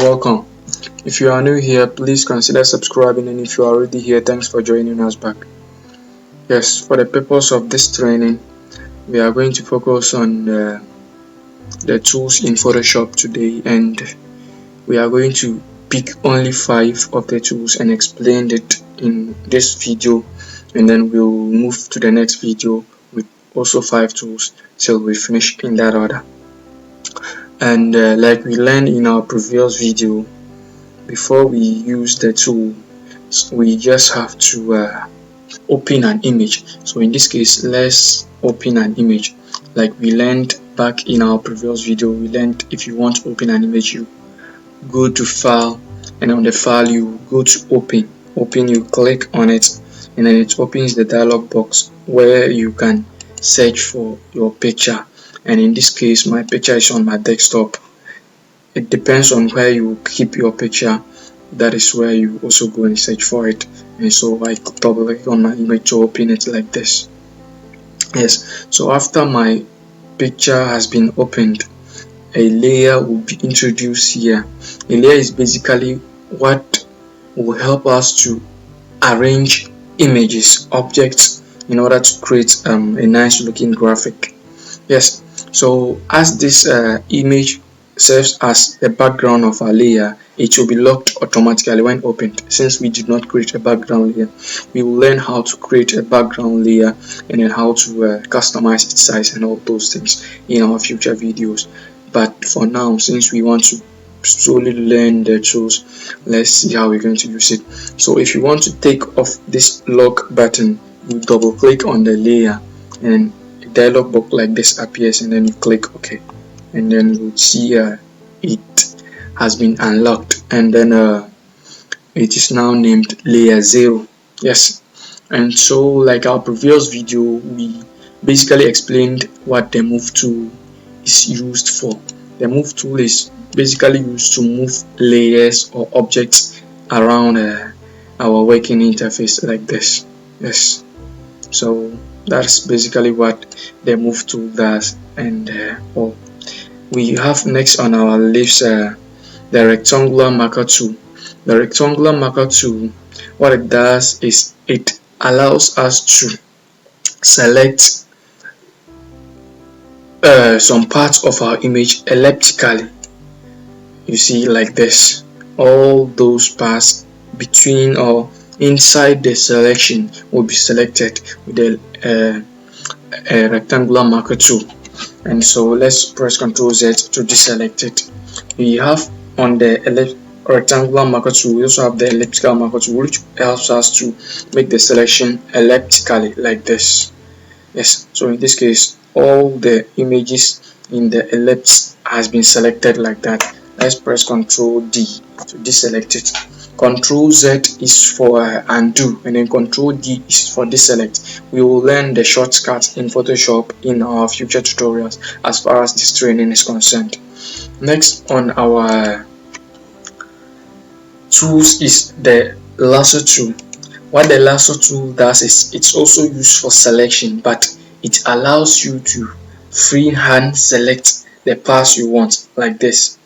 welcome. If you are new here, please consider subscribing, and if you are already here, thanks for joining us back. Yes, for the purpose of this training, we are going to focus on the tools in Photoshop today, and we are going to pick only 5 of the tools and explain it in this video, and then we'll move to the next video with also 5 tools till we finish in that order. And like we learned in our previous video, before we use the tool, we just have to open an image. So in this case, let's open an image. Like we learned back in our previous video, we learned if you want to open an image, you go to file, and on the file you go to open, you click on it, and then it opens the dialog box where you can search for your picture. And in this case, my picture is on my desktop. It depends on where you keep your picture, that is where you also go and search for it. And so I double click on my image to open it like this. Yes, so after my picture has been opened, a layer will be introduced here. A layer is basically what will help us to arrange images, objects, in order to create a nice looking graphic. Yes, so as this image serves as the background of our layer, it will be locked automatically when opened. Since we did not create a background layer, we will learn how to create a background layer and then how to customize its size and all those things in our future videos. But for now, since we want to slowly learn the tools, let's see how we're going to use it. So if you want to take off this lock button, you double click on the layer and a dialog box like this appears, and then you click OK, and then you will see it has been unlocked, and then it is now named layer 0. Yes, and so like our previous video, we basically explained what the move tool is used for. The move tool is basically used to move layers or objects around our working interface like this. Yes, so that's basically what the move tool does. And we have next on our list the rectangular marker tool. The rectangular marker tool, what it does is it allows us to select some parts of our image elliptically. You see, like this, all those parts between or inside the selection will be selected with the rectangular marker tool. And so let's press Ctrl Z to deselect it. We have on the rectangular marker tool, we also have the elliptical marker tool, which helps us to make the selection elliptically like this. Yes, so in this case, all the images in the ellipse has been selected like that. Let's press Ctrl D to deselect it. Ctrl Z is for undo, and then Ctrl D is for deselect. We will learn the shortcuts in Photoshop in our future tutorials as far as this training is concerned. Next on our tools is the lasso tool. What the lasso tool does is it's also used for selection, but it allows you to freehand select the parts you want like this.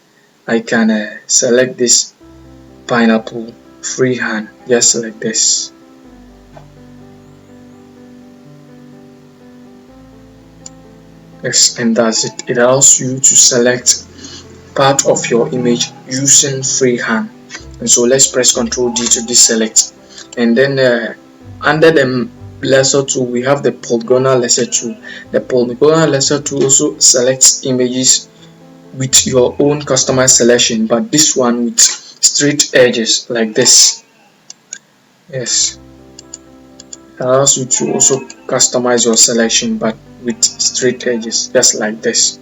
I can select this pineapple freehand just like this. Yes, and that's it. It allows you to select part of your image using freehand. And so let's press Ctrl D to deselect. And then under the lasso tool, we have the polygonal lasso tool. The polygonal lasso tool also selects images with your own customized selection, but this one with straight edges like this. Yes, it allows you to also customize your selection but with straight edges just like this.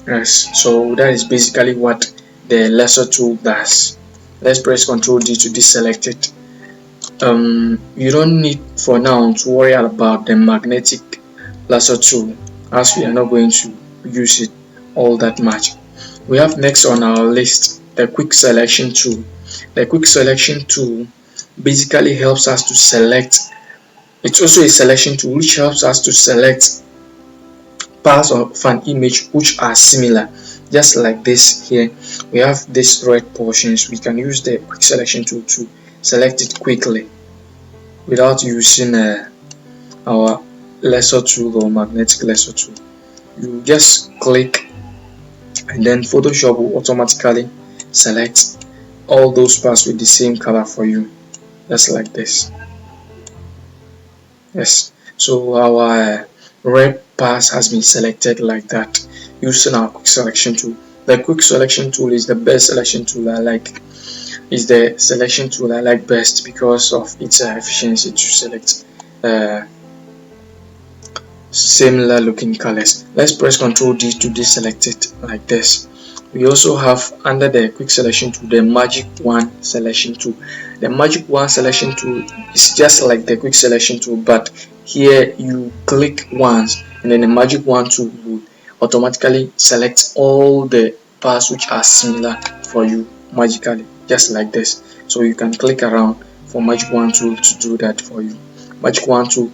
Yes, so that is basically what the lasso tool does. Let's press Ctrl D to deselect it. You don't need for now to worry about the magnetic lasso tool, as we are not going to use it all that much. We have next on our list the quick selection tool. The quick selection tool basically helps us to select. It's also a selection tool which helps us to select parts of an image which are similar. just like this. Here we have this red portions. We can use the quick selection tool to select it quickly without using our lasso tool or magnetic lasso tool. You just click and then Photoshop will automatically select all those parts with the same color for you, just like this. Yes, so our red parts has been selected like that using our quick selection tool. The quick selection tool is the best selection tool I like. Is the selection tool I like best because of its efficiency to select similar looking colors. Let's press Ctrl D to deselect it like this. We also have under the quick selection tool the magic wand selection tool. The magic wand selection tool is just like the quick selection tool, but here you click once and then the magic wand tool will automatically select all the parts which are similar for you magically, just like this. So you can click around for magic wand tool to do that for you. Magic wand tool,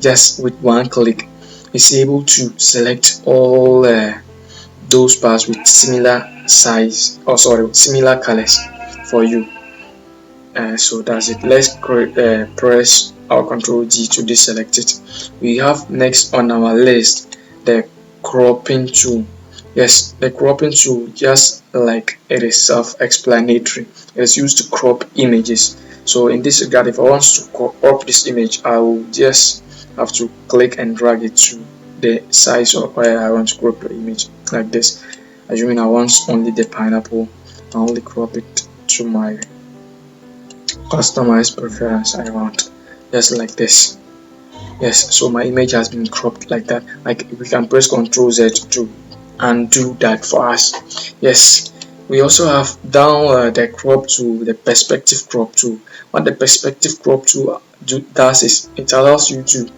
just with one click, is able to select all those parts with similar size, or sorry, similar colors for you. So that's it. Let's press our Ctrl G to deselect it. We have next on our list the cropping tool. Yes, the cropping tool, just like it is self-explanatory, it is used to crop images. So in this regard, if I want to crop this image, I will just have to click and drag it to the size of where I want to crop the image, like this. Assuming I want only the pineapple, I only crop it to my customized preference I want, just like this. Yes, so my image has been cropped like that. Like we can press Ctrl Z to undo that for us. Yes, we also have down the crop tool, the perspective crop tool. What the perspective crop tool does is it allows you to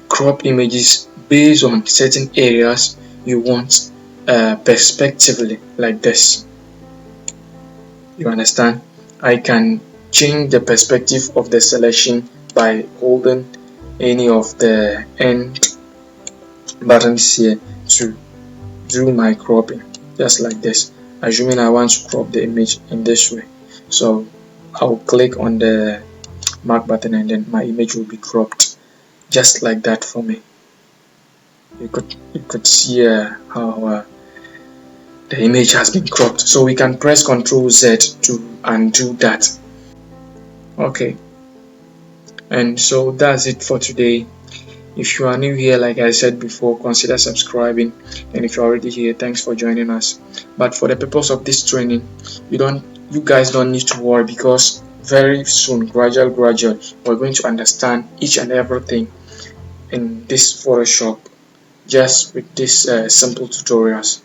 crop images based on certain areas you want perspectively, like this. You understand? I can change the perspective of the selection by holding any of the end buttons here to do my cropping, just like this. Assuming I want to crop the image in this way, so I'll click on the mark button and then my image will be cropped just like that for me. You could see how the image has been cropped. So we can press Ctrl Z to undo that. Okay, and so that's it for today. If you are new here, like I said before, consider subscribing, and if you're already here, thanks for joining us. But for the purpose of this training, you guys don't need to worry, because very soon, gradually, we're going to understand each and everything in this Photoshop just with these simple tutorials.